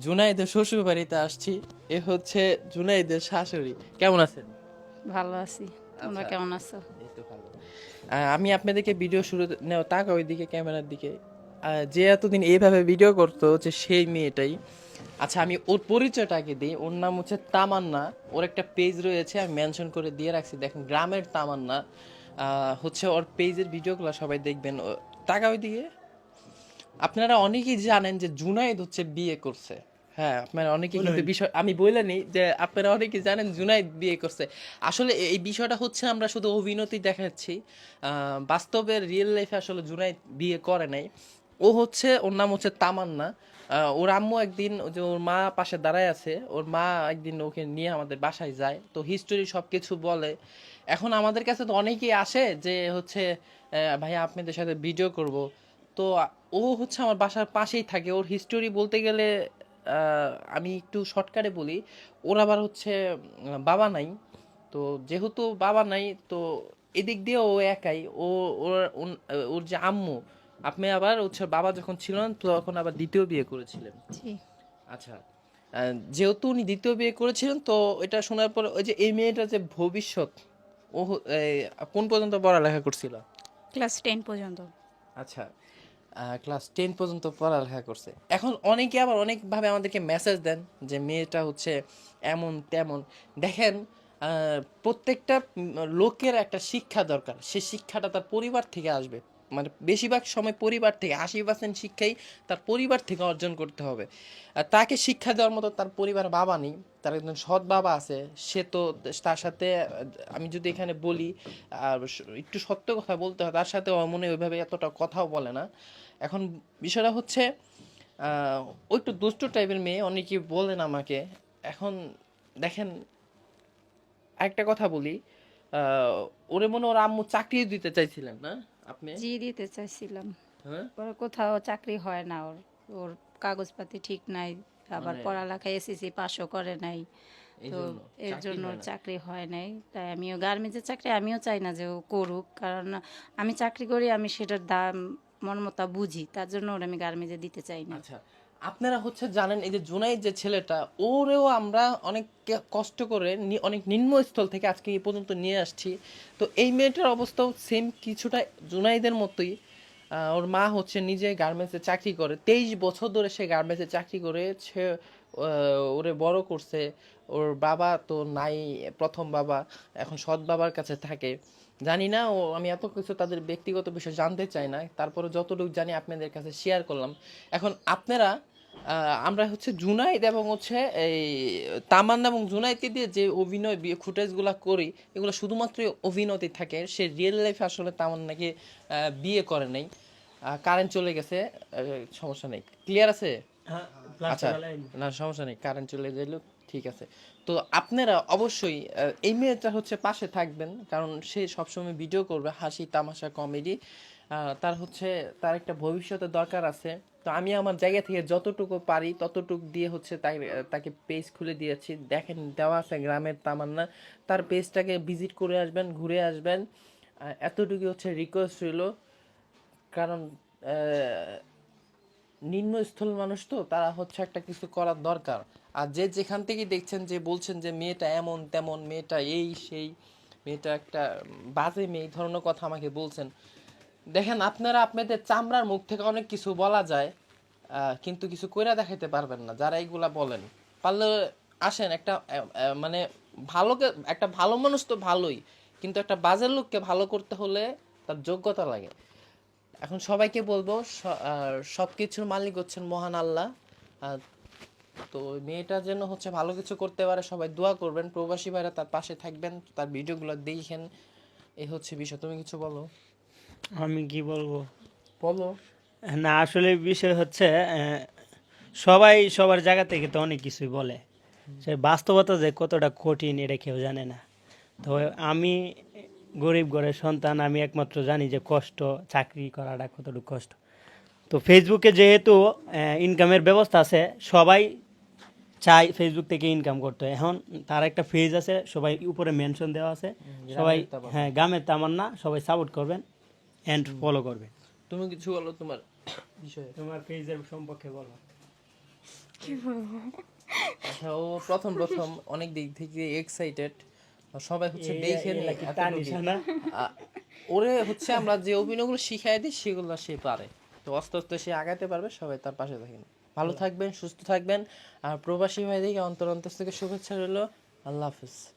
জুনাইদের শ্বশুর বাড়িতে আসছি। এ হচ্ছে জুনাইদের শাশুড়ি। কেমন আছেন? ভালো আছি। তোমরা আচ্ছা, কেমন আছো? এই তো ভালো। আমি আপনাদেরকে ভিডিও শুরু নেও তাকা ওইদিকে ক্যামেরার দিকে। যে এতদিন এইভাবে ভিডিও করতো হচ্ছে সেই মেয়েটাই। আচ্ছা, আমি ওর পরিচয়টা আগে দিই। ওর নাম হচ্ছে তামান্না। ওর একটা পেজ রয়েছে, আমি মেনশন করে দিয়ে রাখছি, দেখেন গ্রামের তামান্না। হচ্ছে ওর পেজের ভিডিওগুলো সবাই দেখবেন। তাকা ওইদিকে। আপনারা অনেকেই জানেন যে জুনায়েদ হচ্ছে বিয়ে করছে। হ্যাঁ, আপনারা অনেকেই কিন্তু বিষয় আমি বলে নিই যে আপনারা অনেকেই জানেন জুনায়েদ বিয়ে করছে। আসলে এই বিষয়টা হচ্ছে আমরা শুধু অভিনয়তেই দেখাচ্ছি। বাস্তবে রিয়েল লাইফে আসলে জুনায়েদ বিয়ে করে নাই। ও হচ্ছে, ওর নাম হচ্ছে তামান্না। ওর আম্মু একদিন, যে ওর মা পাশে দাঁড়ায় আছে, ওর মা একদিন ওকে নিয়ে আমাদের বাসায় যায়, তো হিস্টোরি সব কিছু বলে। এখন আমাদের কাছে তো অনেকেই আসে যে হচ্ছে ভাইয়া আপনাদের সাথে ভিডিও করব। তো ও হচ্ছে আমার বাসার পাশেই থাকে। ওর হিস্টোরি বলতে গেলে আমি একটু শর্টকাটে বলি। ওর আবার হচ্ছে বাবা নাই। তো যেহেতু বাবা নাই, তো এদিক দিয়ে ও একাই। ও ওর ওর যে আম্মু, আপনি আবার হচ্ছে বাবা যখন ছিলেন তখন আবার দ্বিতীয় বিয়ে করেছিলেন। জি। আচ্ছা, যেহেতু উনি দ্বিতীয় বিয়ে করেছিলেন, তো এটা শোনার পর ওই যে এই মেয়েটার যে ভবিষ্যৎ, ও কোন পর্যন্ত পড়ালেখা করছিল? ক্লাস 10 পর্যন্ত। আচ্ছা, ক্লাস 10 পর্যন্ত পড়ালেখা করছে। এখন অনেকে আবার অনেকভাবে আমাদেরকে মেসেজ দেন যে মেয়েটা হচ্ছে এমন তেমন। দেখেন, প্রত্যেকটা লোকের একটা শিক্ষা দরকার। সে শিক্ষাটা তার পরিবার থেকে আসবে। মানে বেশিরভাগ সময় পরিবার থেকে, 80% শিক্ষাই তার পরিবার থেকে অর্জন করতে হবে। আর তাকে শিক্ষা দেওয়ার মতো তার পরিবার বাবা নেই, তার একজন সৎ বাবা আছে। সে তো তার সাথে আমি যদি এখানে বলি, আর একটু সত্য কথা বলতে হয়, তার সাথে মনে হয় ওইভাবে এতটা কথাও বলে না। এখন বিষয়টা হচ্ছে ও একটু দুষ্ট টাইপের মেয়ে, অনেকেই বলেন আমাকে। এখন দেখেন, একটা কথা বলি, ওরে মনে ওর আম্মু চাকরি দিতে চাইছিলেন না আপনি? জি, দিতে চাইছিলাম। হ্যাঁ, পরে কোথাও চাকরি হয় না ওর। ওর কাগজপাতি ঠিক নাই। আবার মানে পড়ালেখা এসএসসি পাসও করে নাই। এই তো জন্য এর চাকরি জন্য হয় ওর না। চাকরি হয় নাই। তাই আমিও গার্মেন্টসের চাকরি আমিও চাই না যে ও করুক। কারণ আমি চাকরি করি, আমি সেটার দাম মর্মতা বুঝি। তার জন্য ওর আমি গার্মেন্টসে দিতে চাই না। আচ্ছা, আপনারা হচ্ছে জানেন এই যে জুনাইদ যে ছেলেটা, ওরেও আমরা অনেক কষ্ট করে অনেক নিম্নস্থল থেকে আজকে এই পর্যন্ত নিয়ে আসছি। তো এই মেয়েটার অবস্থাও সেম কিছুটা জুনাইদের মতোই। ওর মা হচ্ছে নিজে গার্মেন্টসে চাকরি করে, 23 বছর ধরে সে গার্মেন্টসে চাকরি করে সে ওরে বড় করছে। ওর বাবা তো নাই, প্রথম বাবা, এখন সৎ বাবার কাছে থাকে। জানি না, ও আমি এত কিছু তাদের ব্যক্তিগত বিষয় জানতে চাই না, তারপরে যতটুকু জানি আপনাদের কাছে শেয়ার করলাম। এখন আপনারা আমরা হচ্ছে জুনাইদ এবং হচ্ছে এই তামান্না এবং জুনাইদকে দিয়ে যে অভিনয় ফুটেজগুলো করি, এগুলো শুধুমাত্র অভিনয়তে থাকে। সে রিয়েল লাইফে আসলে তামান্নাকে বিয়ে করে নাই। কারেন্ট চলে গেছে, সমস্যা নেই, ক্লিয়ার আছে? আচ্ছা, না সমস্যা নেই, কারেন্ট চলে গেল, ঠিক আছে। তো আপনারা অবশ্যই এই মেয়েটা হচ্ছে পাশে থাকবেন, কারণ সে সবসময় ভিডিও করবে, হাসি তামাশা কমেডি। তার হচ্ছে তার একটা ভবিষ্যতের দরকার আছে। তো আমি আমার জায়গা থেকে যতটুকু পারি ততটুকু দিয়ে হচ্ছে তাকে পেজ খুলে দিয়েছি, দেখেন দেওয়া আছে গ্রামের তামান্না। তার পেজটাকে ভিজিট করে আসবেন, ঘুরে আসবেন। এতটুকু হচ্ছে রিকোয়েস্ট রইল। কারণ নিম্নস্থল মানুষ তো, তারা হচ্ছে একটা কিছু করার দরকার। আর যে যেখান থেকে দেখছেন, যে বলছেন যে মেয়েটা এমন তেমন, মেয়েটা এই সেই, মেয়েটা একটা বাজে মেয়ে, এই ধরনের কথা আমাকে বলছেন। দেখেন, আপনারা আপনাদের চামড়ার মুখ থেকে অনেক কিছু বলা যায়, কিন্তু কিছু কইরা দেখাইতে পারবেন না যারা এইগুলা বলেন। পারলে আসেন একটা মানে ভালোকে, একটা ভালো মানুষ তো ভালোই, কিন্তু একটা বাজে লোককে ভালো করতে হলে তার যোগ্যতা লাগে। এখন সবাইকে বলবো, সব কিছুর মালিক হচ্ছেন মহান আল্লাহ। আহ, তো ওই মেয়েটা যেন হচ্ছে ভালো কিছু করতে পারে, সবাই দোয়া করবেন। প্রবাসী ভাইরা তার পাশে থাকবেন, তার ভিডিওগুলো দেখেন। এই হচ্ছে বিষয়, তুমি কিছু বলো। আমি কি বলবো? বলো। না, আসলে বিষয় হচ্ছে সবাই সবার জায়গা থেকে তো অনেক কিছুই বলে। সে বাস্তবতা যে কতটা কঠিন এটা কেউ জানে না। তো আমি গরিব ঘরের সন্তান, আমি একমাত্র জানি যে কষ্ট, চাকরি করাটা কতটুকু কষ্ট। তো ফেসবুকে যেহেতু ইনকামের ব্যবস্থা আছে, সবাই চাই ফেসবুক থেকে ইনকাম করতে। এখন তার একটা পেজ আছে, সবাই উপরে মেনশন দেওয়া আছে। সবাই, গ্রামের তামান্না। হ্যাঁ, গ্রামের তামান্না, সবাই সাপোর্ট করবেন অ্যান্ড ফলো করবেন। তুমি কিছু বলো তোমার বিষয়ে। তোমার পেজের সম্পর্কে বলো। আচ্ছা, ও প্রথম প্রথম অনেক দিক থেকে এক্সাইটেড, সবাই হচ্ছে দেখে নিয়ে এতটুকু। আ- ওরে হচ্ছে আমরা যে অভিনয়গুলো শিখাই দিই সেগুলো সে পারে, তো আস্তে আস্তে সে আগাতে পারবে, সবাই তার পাশে থাকেন। ভালো থাকবেন, সুস্থ থাকবেন, আর প্রবাসী ভাইদেরকে অন্তর অন্তর থেকে শুভেচ্ছা রইলো। আল্লাহ হাফিজ।